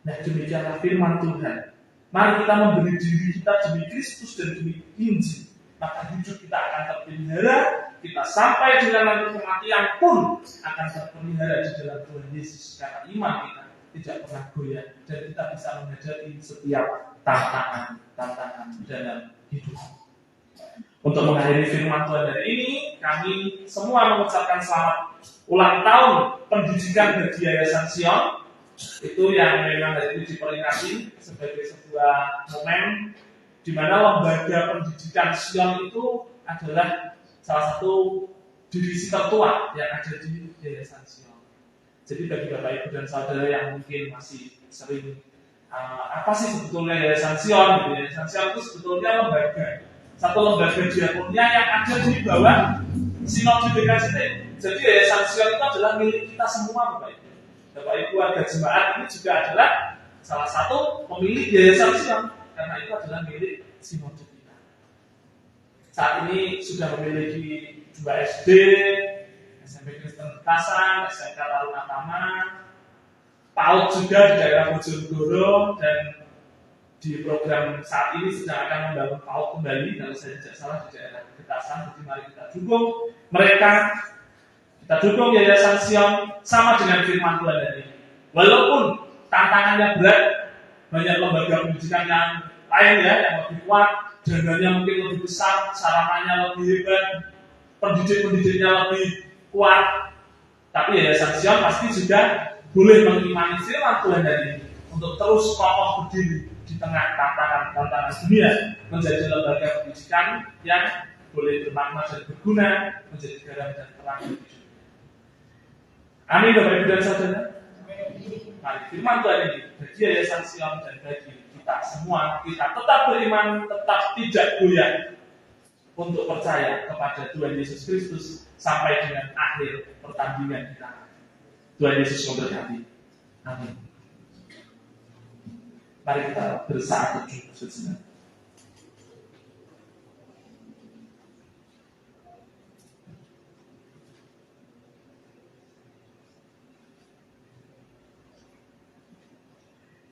Nah, demikianlah firman Tuhan. Mari kita memberi diri kita demi Kristus dan demi Injil. Maka hidup kita akan terpelihara, kita sampai dengan nanti kematian pun akan terpelihara di dalam Tuhan Yesus. Karena iman kita tidak pernah goyah dan kita bisa menghadapi setiap tantangan dalam hidup. Untuk mengakhiri firman Tuhan hari ini, kami semua mengucapkan selamat ulang tahun pendidikan bagi Yayasan Sion. Itu yang memang hari ini diperingati sebagai sebuah momen di mana lembaga pendidikan Sion itu adalah salah satu divisi tertua yang ada di Yayasan Sion. Jadi bagi Bapak Ibu dan Saudara yang mungkin masih sering apa sih sebetulnya Yayasan Sion? Yayasan Sion itu sebetulnya satu lembaga diakonia yang ada di bawah Sinode BKCT. Jadi Yayasan Sion itu adalah milik kita semua, Bapak Ibu. Bapak Ibu warga jemaat ini juga adalah salah satu pemilik Yayasan Sion karena itu adalah milik Sinode kita. Saat ini sudah memiliki 2 SD, SMP Kristen Bekasan, SMK Tarunatama, PAUD juga di daerah Bojonegoro, dan di program saat ini sedang akan membangun PAUD kembali kalau saya tidak salah di daerah Bekasan. Jadi mari kita dukung mereka. Kita dukung Yayasan Sion sama dengan firman Tuhan ini. Walaupun tantangannya berat, banyak lembaga pendidikan yang lain ya yang lebih kuat, dananya mungkin lebih besar, sarananya lebih hebat, pendidik-pendidiknya lebih kuat. Tapi Yayasan Sion pasti juga boleh mengimani firman Tuhan ini untuk terus kokoh berdiri di tengah tantangan dunia, menjadi lembaga pendidikan yang boleh bermakna dan berguna, menjadi garam dan terang hidup. Amin, Bapak Ibu dan Saudara. Mari firman Tuhan ini bagi Yayasan Sion dan bagi kita semua, kita tetap beriman, tetap tidak goyah untuk percaya kepada Tuhan Yesus Kristus sampai dengan akhir pertandingan kita. Tuhan Yesus memberkati. Amin. Mari kita bersaat teduh sejenak.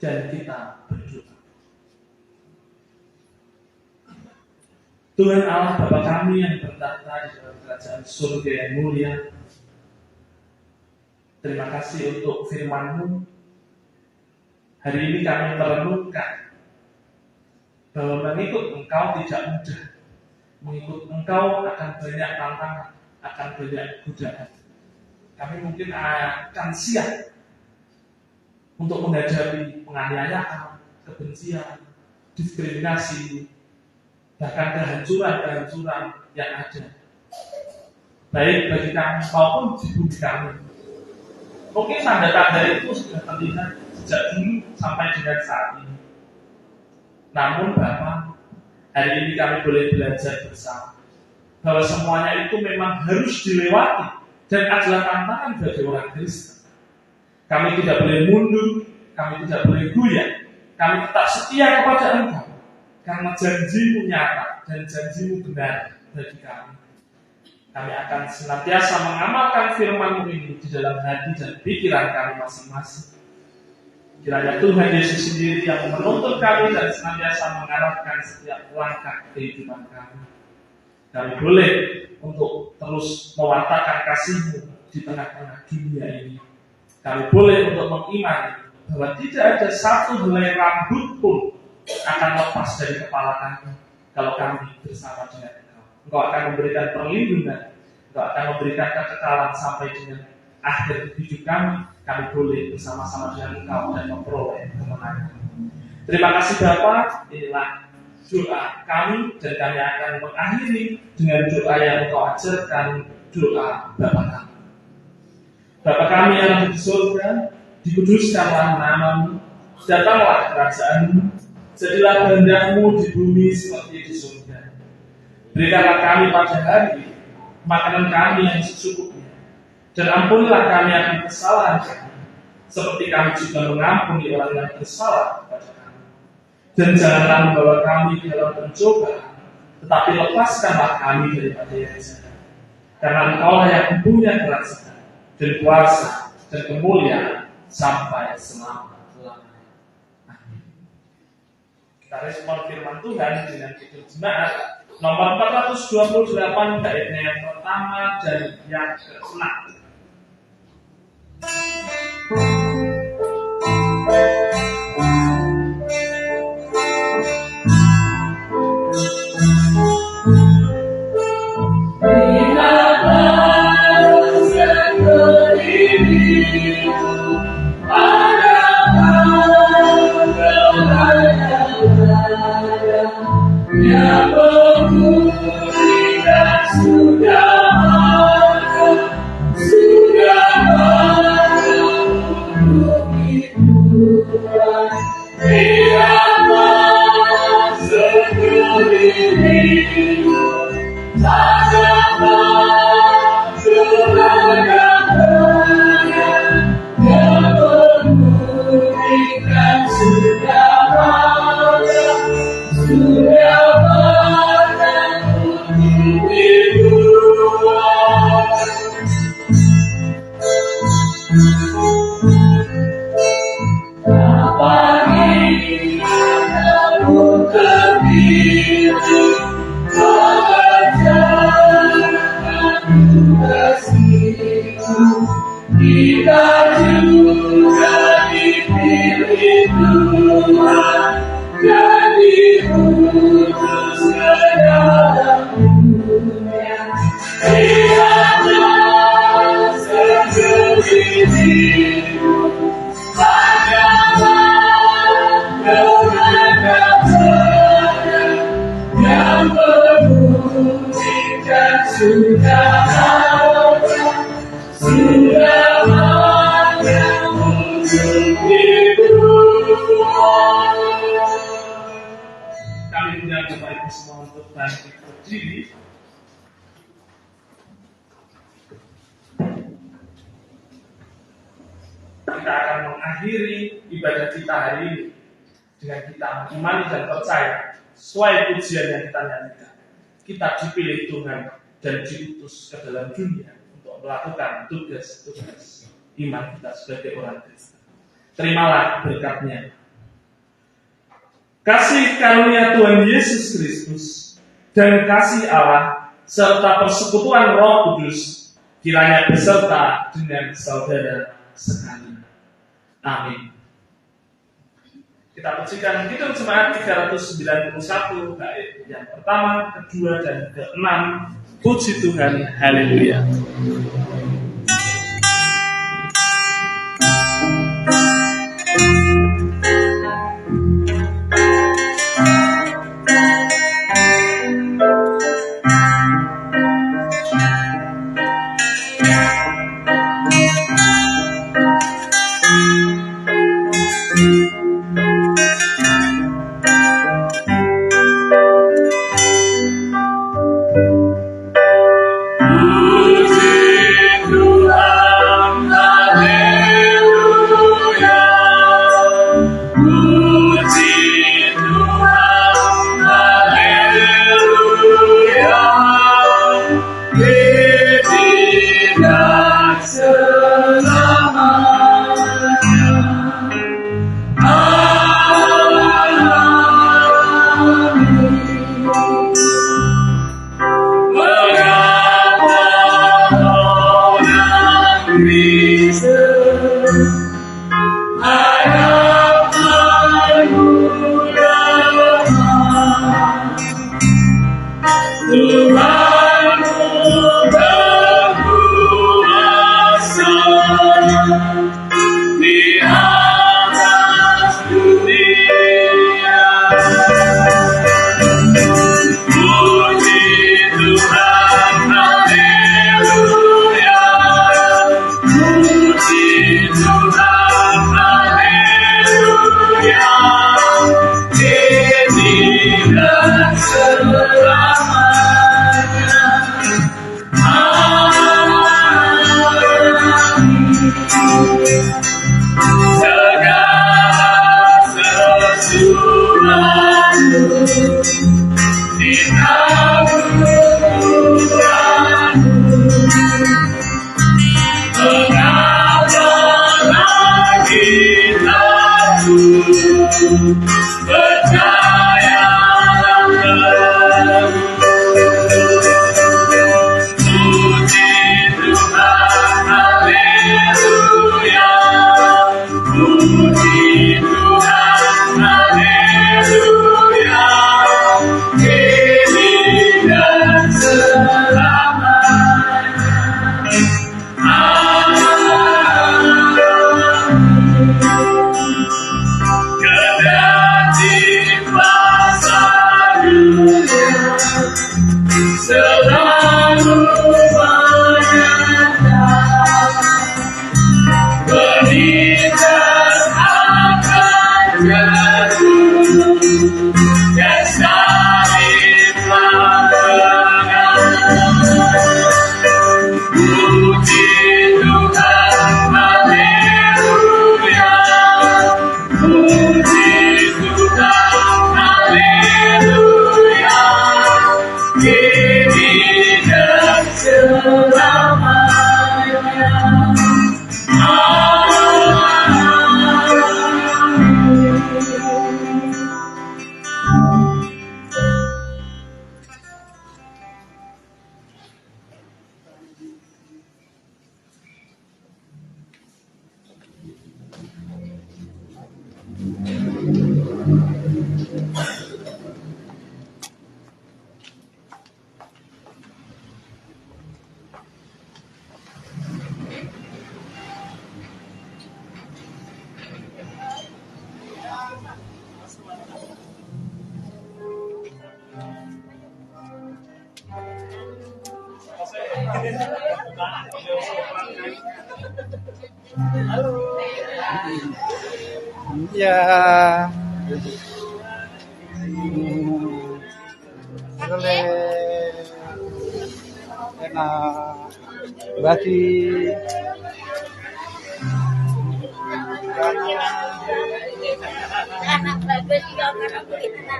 Dan kita berdoa. Tuhan Allah Bapa kami yang bertahta di dalam kerajaan surga yang mulia, terima kasih untuk firman-Mu. Hari ini kami merenungkan bahwa mengikut Engkau tidak mudah. Mengikut Engkau akan banyak tantangan, akan banyak godaan. Kami mungkin akan siap untuk menghadapi penganiayaan, kebencian, diskriminasi, bahkan kehancuran yang ada, baik bagi kami maupun di bumi kami. Mungkin tanda-tanda itu sudah terlihat sejak dulu sampai dengan saat ini. Namun Bapak, hari ini kami boleh belajar bersama bahwa semuanya itu memang harus dilewati dan adalah tantangan bagi orang Kristen. Kami tidak boleh mundur, kami tidak boleh goyah, kami tetap setia kepada Engkau, karena janji-Mu nyata dan janji-Mu benar bagi kami. Kami akan senantiasa mengamalkan firman-Mu ini di dalam hati dan pikiran kami masing-masing. Kiranya Tuhan Yesus sendiri yang menuntut kami dan senantiasa mengarahkan setiap langkah kehidupan kami. Kami boleh untuk terus mewartakan kasih-Mu di tengah-tengah dunia ini. Kami boleh untuk mengimani bahwa tidak ada satu helai rambut pun akan lepas dari kepala kami kalau kami bersama dengan Engkau. Engkau akan memberikan perlindungan, Engkau akan memberikan kekekalan sampai dengan akhir hidup kami. Kami boleh bersama-sama dengan Engkau dan memperoleh kemenangan. Terima kasih Bapa. Inilah doa kami dan kami akan mengakhiri dengan doa yang Engkau ajarkan, doa Bapa kami. Bapa kami yang ada di surga, dikuduskanlah nama-Mu, datanglah kerajaan-Mu, jadilah kehendak-Mu di bumi seperti di surga. Berikanlah kami pada hari ini makanan kami yang secukupnya, dan ampunilah kami akan kesalahan kami, seperti kami juga mengampuni orang yang bersalah kepada kami. Dan janganlah membawa kami dalam pencobaan, tetapi lepaskanlah kami daripada yang jahat. Karena Engkau-lah yang mempunyai kerajaan dan kuasa dan kemuliaan sampai selama-lamanya. Kita respon firman Tuhan dengan Kidung Jemaat nomor 428 baitnya yang pertama dan yang ke-6. Kita akan mengakhiri ibadah kita hari ini dengan kita mengimani dan percaya sesuai pujian yang kita nyanyikan. Kita dipilih Tuhan dan diutus ke dalam dunia untuk melakukan tugas-tugas iman kita sebagai orang Kristen. Terimalah berkat-Nya. Kasih karunia Tuhan Yesus Kristus dan kasih Allah serta persekutuan Roh Kudus kiranya beserta dengan saudara sekalian. Amin. Kita pujikan Kidung Jemaat 391 bait yang pertama, kedua, dan ke-6. Puji Tuhan, haleluya. Berkata Ya. Boleh. Enak. Bagi. Anak bagus juga karena kita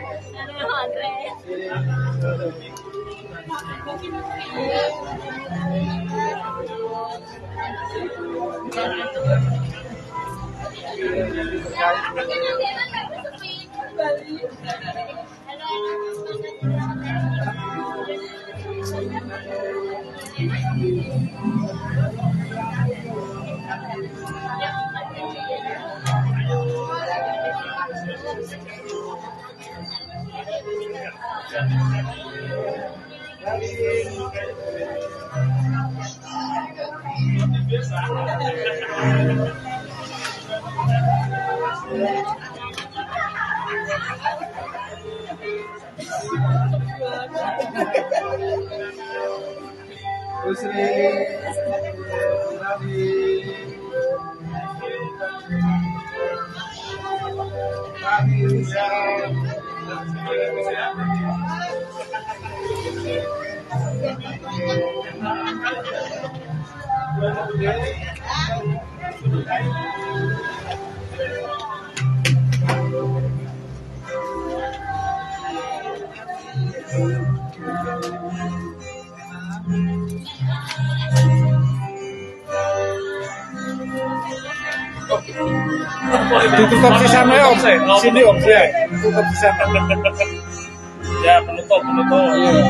Ditutup di sana ya, Om. Sini Om, ya. Tutup di sana. Ya, penutup. Iya.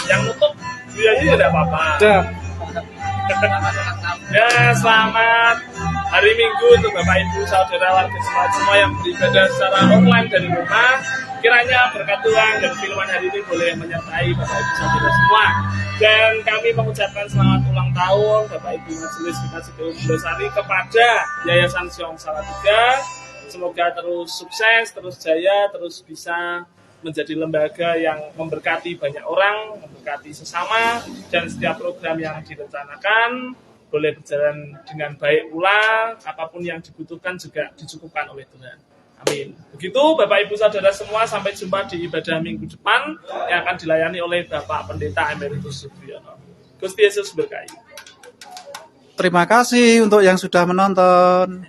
Yang nutup dia aja tidak apa-apa. Dah. Ya, selamat hari Minggu untuk Bapak Ibu saudara warga semua yang beribadah secara online dari rumah. Kiranya berkat Tuhan dan firman hari ini boleh menyertai Bapak Ibu saudara semua. Dan kami mengucapkan selamat ulang tahun Bapak Ibu Majelis Kekasih Bersari kepada Yayasan Siom Salatiga. Semoga terus sukses, terus jaya, terus bisa menjadi lembaga yang memberkati banyak orang, memberkati sesama, dan setiap program yang direncanakan boleh berjalan dengan baik pula, apapun yang dibutuhkan juga dicukupkan oleh Tuhan. Amin. Begitu Bapak Ibu Saudara semua, sampai jumpa di ibadah minggu depan yang akan dilayani oleh Bapak Pendeta Emeritus Supriyono. Gusti Yesus berkahi. Terima kasih untuk yang sudah menonton.